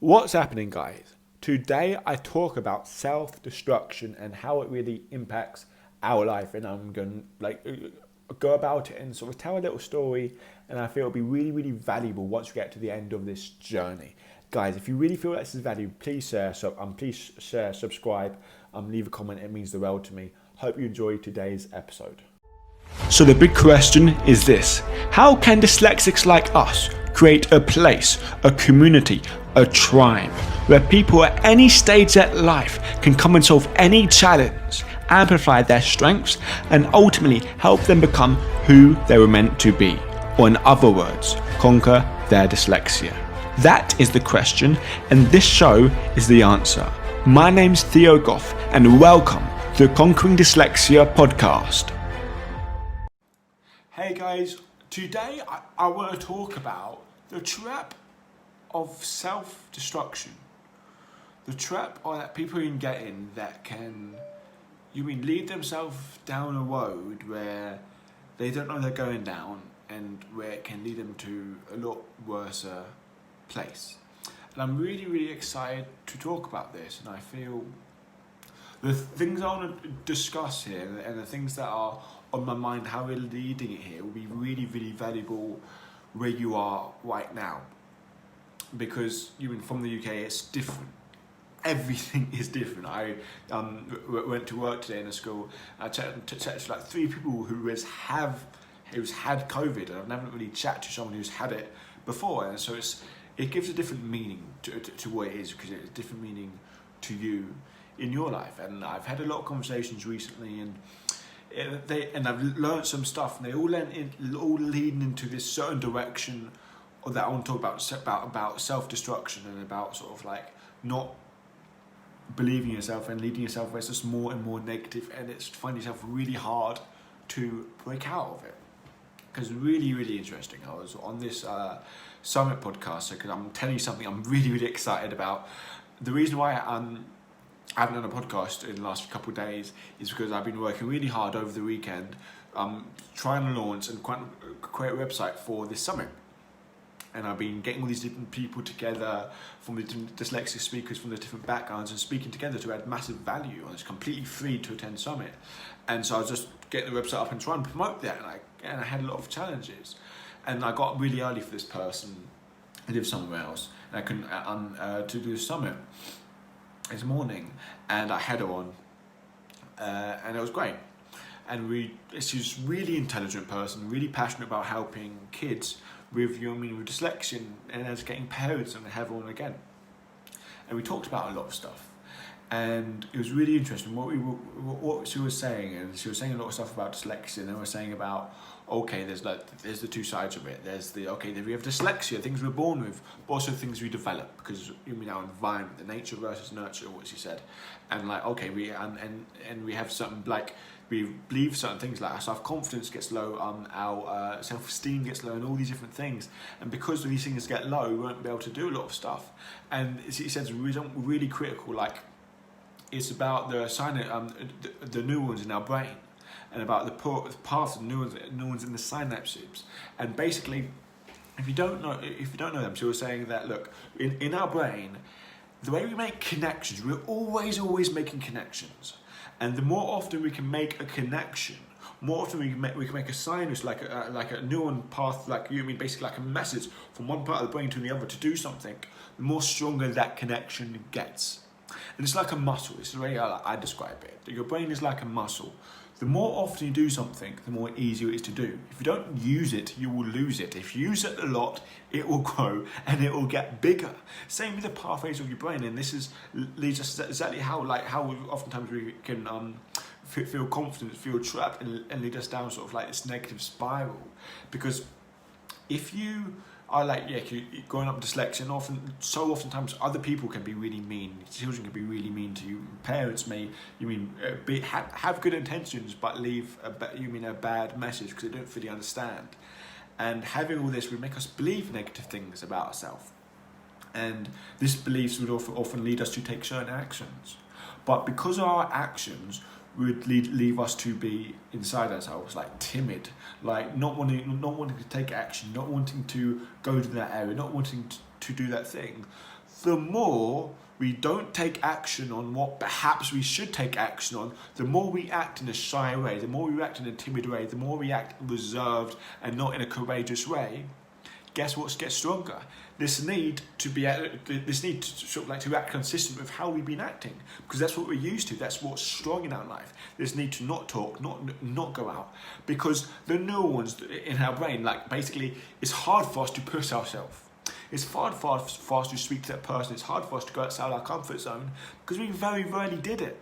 What's happening, guys? Today I talk about self-destruction and how it really impacts our life, and I'm going to go about it and sort of tell a little story, and I feel it'll be really valuable once we get to the end of this journey. Guys, if you really feel this is valuable, please share, subscribe, leave a comment. It means the world to me. Hope you enjoy today's episode. So the big question is this: how can dyslexics like us create a place, a community, a tribe where people at any stage of life can come and solve any challenge, amplify their strengths, and ultimately help them become who they were meant to be, or in other words, conquer their dyslexia? That is the question, and this show is the answer. My name's Theo Goff, and welcome to the Conquering Dyslexia podcast. Hey guys, today I want to talk about the trap of self-destruction. The trap that people can get in that can, lead themselves down a road where they don't know they're going down, and where it can lead them to a lot worse place. And I'm really excited to talk about this, and I feel the things I want to discuss here and the things that are on my mind, how we're leading it here, will be really valuable where you are right now. Because from the UK, it's different. Everything is different. I went to work today in a school. I chatted to like 3 people who's had COVID, and I've never really chatted to someone who's had it before. And so it gives a different meaning to what it is, because it's a different meaning to you in your life. And I've had a lot of conversations recently, and I've learned some stuff, and they all leading into this certain direction that I want to talk about self-destruction, and about sort of like not believing yourself and leading yourself where it's just more and more negative, and it's finding yourself really hard to break out of it. Because really interesting. I was on this Summit podcast, because I'm telling you something I'm really excited about. The reason why I haven't done a podcast in the last couple of days is because I've been working really hard over the weekend, trying to launch and create a website for this summit. And I've been getting all these different people together from the different dyslexic speakers from the different backgrounds, and speaking together to add massive value. And it's completely free to attend Summit. And so I was just getting the website up and trying to promote that. And I had a lot of challenges. And I got really early for this person who lives somewhere else. And I couldn't to do the Summit this morning. And I had her on. And it was great. And she's a really intelligent person, really passionate about helping kids with dyslexia, and as getting parents and have on again. And we talked about a lot of stuff, and it was really interesting what she was saying. And she was saying a lot of stuff about dyslexia, and they were saying about, okay, there's the two sides of it. There's we have dyslexia, things we're born with, but also things we develop, because our environment, the nature versus nurture, what she said. And we have something like, we believe certain things, like our self-confidence gets low, our self-esteem gets low, and all these different things. And because these things get low, we won't be able to do a lot of stuff. And he says really critical, like it's about the neurons in our brain, and about the paths of neurons in the synapses. And basically, if you don't know them, she was saying that, look, in our brain, the way we make connections, we're always making connections. And the more often we can make a connection, more often we can make a sinus, like a neuron path, basically like a message from one part of the brain to the other to do something, the more stronger that connection gets. And it's like a muscle. This is the way I describe it. Your brain is like a muscle. The more often you do something, the more easier it is to do. If you don't use it, you will lose it. If you use it a lot, it will grow and it will get bigger. Same with the pathways of your brain, and this leads us exactly how oftentimes we can feel confident, feel trapped, and lead us down sort of like this negative spiral. Because if you are growing up with dyslexia, and oftentimes other people can be really mean. Children can be really mean to you. Parents may have good intentions, but leave a bad message because they don't fully understand. And having all this would make us believe negative things about ourselves. And this beliefs would often lead us to take certain actions. But because of our actions would leave us to be inside ourselves, like timid, like not wanting to take action, not wanting to go to that area, not wanting to do that thing, the more we don't take action on what perhaps we should take action on, the more we act in a shy way, the more we act in a timid way, the more we act reserved and not in a courageous way, guess what gets stronger? This need to sort of like to act consistent with how we've been acting, because that's what we're used to. That's what's strong in our life. This need to not talk, not go out, because the neurons in our brain, like basically, it's hard for us to push ourselves. It's hard for us to speak to that person. It's hard for us to go outside our comfort zone because we very rarely did it.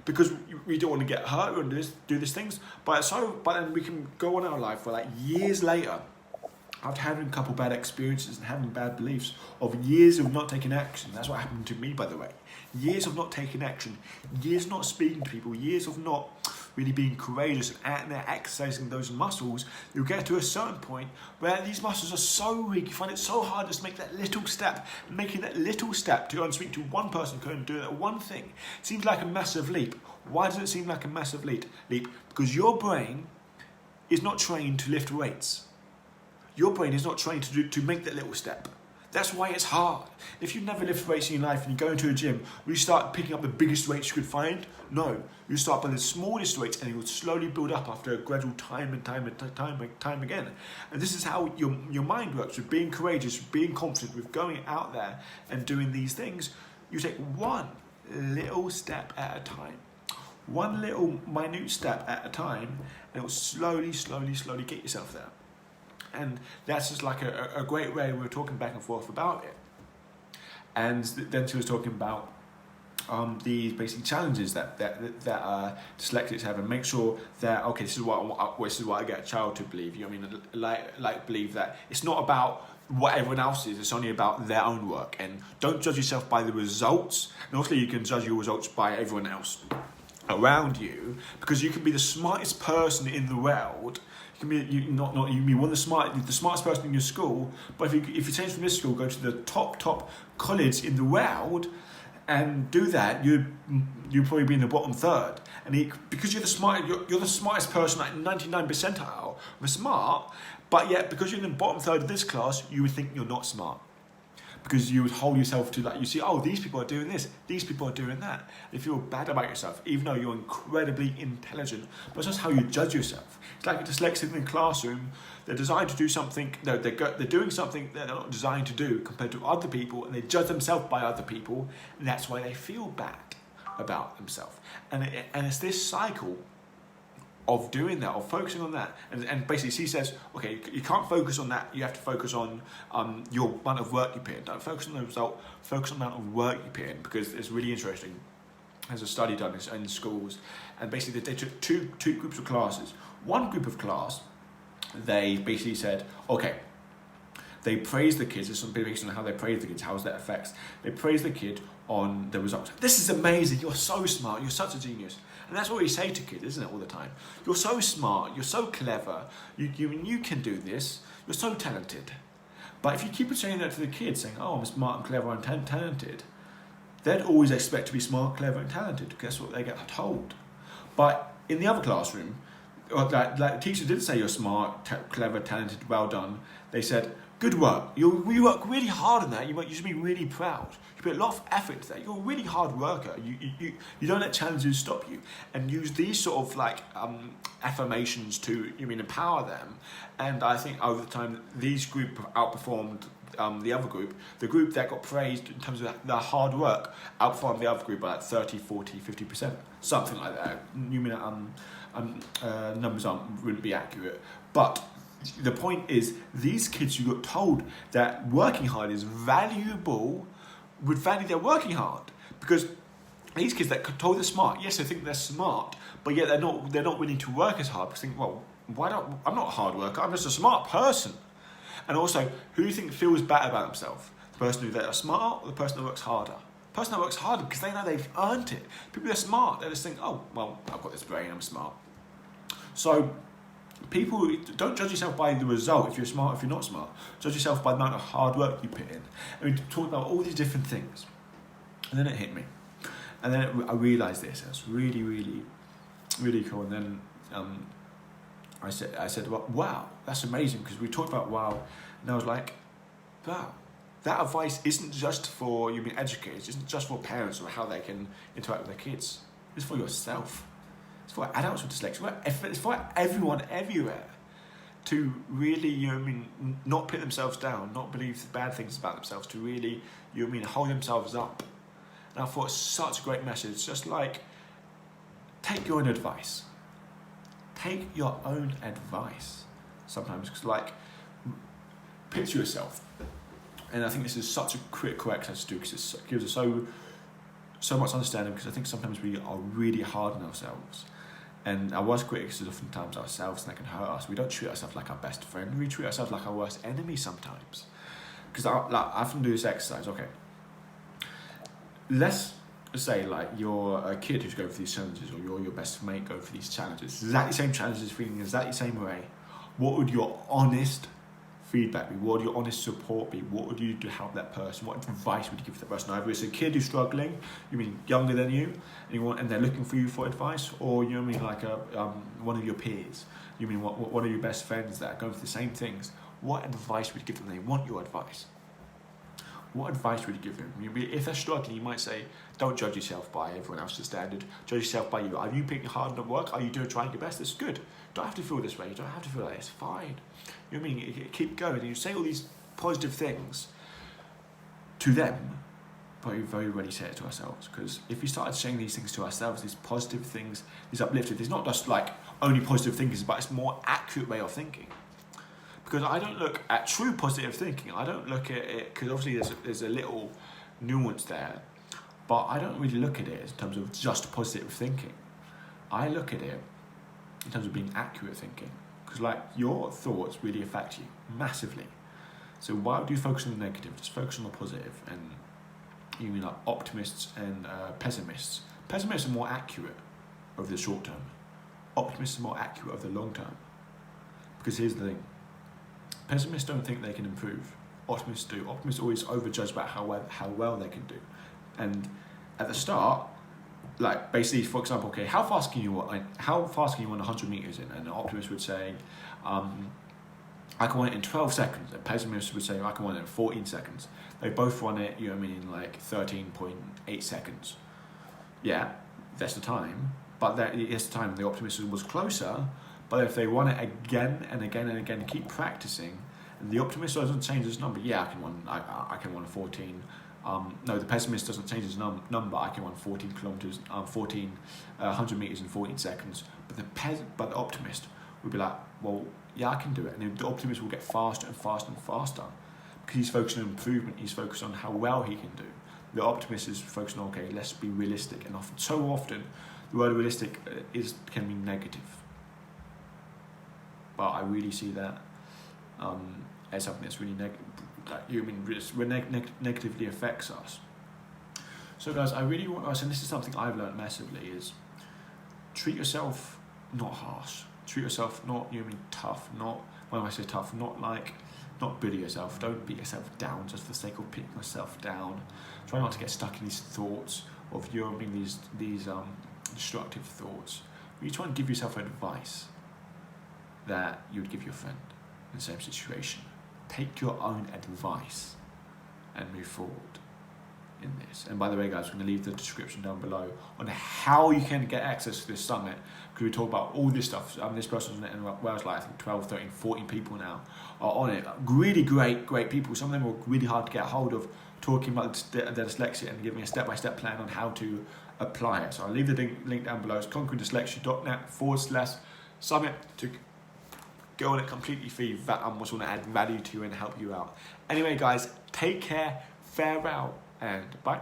Because we don't want to get hurt or do these things. But then we can go on our life for like years later, after having a couple bad experiences and having bad beliefs, of years of not taking action. That's what happened to me, by the way. Years of not taking action, years not speaking to people, years of not really being courageous and exercising those muscles. You'll get to a certain point where these muscles are so weak, you find it so hard just to make that little step. Making that little step to go and speak to one person, go and do that one thing, seems like a massive leap. Why does it seem like a massive leap? Because your brain is not trained to lift weights. Your brain is not trained to make that little step. That's why it's hard. If you never lift weights in your life and you go into a gym, will you start picking up the biggest weights you could find? No. You start by the smallest weights and it will slowly build up after a gradual time again. And this is how your mind works, with being courageous, with being confident, with going out there and doing these things. You take one little step at a time. One little minute step at a time, and it will slowly get yourself there. And that's just like a great way. We were talking back and forth about it. And then she was talking about the basic challenges that dyslexics have, and make sure that, okay, this is what I get a child to believe. You know what I mean? Like believe that it's not about what everyone else is, it's only about their own work. And don't judge yourself by the results. And also you can judge your results by everyone else around you, because you can be the smartest person in the world. You can be one of the smartest person in your school, but if you change from this school, go to the top college in the world, and do that, you'll probably be in the bottom third. And because you're the smartest person, like 99 percentile of smart, but yet because you're in the bottom third of this class, you would think you're not smart. Because you would hold yourself to that. You see, oh, these people are doing this, these people are doing that. And you feel bad about yourself, even though you're incredibly intelligent. But it's just how you judge yourself. It's like a dyslexic in the classroom. They're designed to do something, they're doing something that they're not designed to do compared to other people, and they judge themselves by other people, and that's why they feel bad about themselves. And it's this cycle of doing that, of focusing on that. And basically she says, okay, you can't focus on that, you have to focus on your amount of work you put in. Don't focus on the result, focus on the amount of work you put in, because it's really interesting. There's a study done in schools, and basically they took two groups of classes. One group of class, they basically said, okay, they praised the kids. There's some based on how they praise the kids, how that affects. They praise the kid on the results. This is amazing, you're so smart, you're such a genius. And that's what we say to kids, isn't it, all the time? You're so smart, you're so clever, you can do this, you're so talented. But if you keep saying that to the kids, saying, oh, I'm smart and clever and talented, they'd always expect to be smart, clever and talented, because that's what they get told. But in the other classroom, like the teacher didn't say you're smart, clever, talented, well done. They said, good work. You work really hard on that. You should be really proud. You put a lot of effort to that. You're a really hard worker. You don't let challenges stop you. And use these sort of like affirmations to empower them. And I think over the time, these group outperformed the other group. The group that got praised in terms of their hard work outperformed the other group by like 30, 40, 50%. Something like that. Numbers wouldn't be accurate. But the point is, these kids who got told that working hard is valuable would value their working hard, because these kids that told they're smart, yes, they think they're smart, but yet they're not willing to work as hard, because they think, well, I'm not a hard worker, I'm just a smart person. And also, who do you think feels better about themselves? The person that are smart, or the person that works harder? The person that works harder because they know they've earned it. People that are smart, they just think, oh, well, I've got this brain, I'm smart. So people, don't judge yourself by the result, if you're smart, if you're not smart. Judge yourself by the amount of hard work you put in. And we talked about all these different things. And then it hit me. And then I realised this. It's really, really, really cool. And then I said, well, wow, that's amazing, because we talked about wow. And I was like, wow, that advice isn't just for educators, isn't just for parents or how they can interact with their kids. It's for yourself. It's for adults with dyslexia. It's for everyone everywhere to really, not put themselves down, not believe bad things about themselves, to really, hold themselves up. And I thought it's such a great message. Just like, take your own advice. Take your own advice sometimes, because picture yourself. And I think this is such a critical exercise to do, because it gives us so much understanding, because I think sometimes we are really hard on ourselves. And our worst critics is oftentimes ourselves, and that can hurt us. We don't treat ourselves like our best friend. We treat ourselves like our worst enemy sometimes. Because I often do this exercise. Okay, let's say you're a kid who's going through these challenges, or you're your best mate going through these challenges. Exactly the same challenges, feeling exactly the same way. What would your honest feedback be? What would your honest support be? What would you do to help that person? What advice would you give to that person? Either it's a kid who's struggling, younger than you, and they're looking for you for advice, or one of your peers, one of your best friends that are going through the same things. What advice would you give them? They want your advice. What advice would you give them? If they're struggling, you might say, don't judge yourself by everyone else's standard. Judge yourself by you. Are you picking hard at work? Are you trying your best? It's good. You don't have to feel this way. You don't have to feel like it's fine. Keep going. And you say all these positive things to them, but we very rarely say it to ourselves. Because if we started saying these things to ourselves, these positive things, these uplifted, it's not just only positive thinkers, but it's a more accurate way of thinking. Because I don't look at true positive thinking. I don't look at it, because obviously there's a little nuance there, but I don't really look at it in terms of just positive thinking. I look at it in terms of being accurate thinking, because your thoughts really affect you massively. So why would you focus on the negative? Just focus on the positive. And optimists and pessimists. Pessimists are more accurate over the short term. Optimists are more accurate over the long term. Because here's the thing. Pessimists don't think they can improve. Optimists do. Optimists always overjudge about how well they can do. And at the start, basically, for example, okay, how fast can you run 100 meters in? And an optimist would say, I can run it in 12 seconds. A pessimist would say, I can run it in 14 seconds. They both run it, in 13.8 seconds. Yeah, that's the time. But that's the time. The optimist was closer. But if they run it again and again and again, keep practicing, and the optimist doesn't change his number. Yeah, I can run 14. No, the pessimist doesn't change his number. I can run 14 kilometers, 100 meters in 14 seconds. But the optimist would be like, well, yeah, I can do it. And the optimist will get faster and faster and faster, because he's focused on improvement. He's focused on how well he can do. The optimist is focused on, okay, let's be realistic. And so often, the word realistic can be negative. But I really see that as something that's really negatively affects us. So guys, I really want us, and this is something I've learned massively, is treat yourself not harsh. Treat yourself not, tough. Not, when I say tough, not bully yourself. Don't beat yourself down just for the sake of beating yourself down. Try not to get stuck in these thoughts of these destructive thoughts. You try and give yourself advice that you would give your friend in the same situation. Take your own advice and move forward in this. And by the way, guys, we're going to leave the description down below on how you can get access to this summit, because we talk about all this stuff. This person's on it, and Wales, I think 12, 13, 14 people now are on it. Really great people. Some of them were really hard to get a hold of, talking about their dyslexia and giving a step-by-step plan on how to apply it. So I'll leave the link down below. It's conqueringdyslexia.net/summit to go on it completely free. I just want to add value to you and help you out. Anyway, guys, take care, farewell, and bye.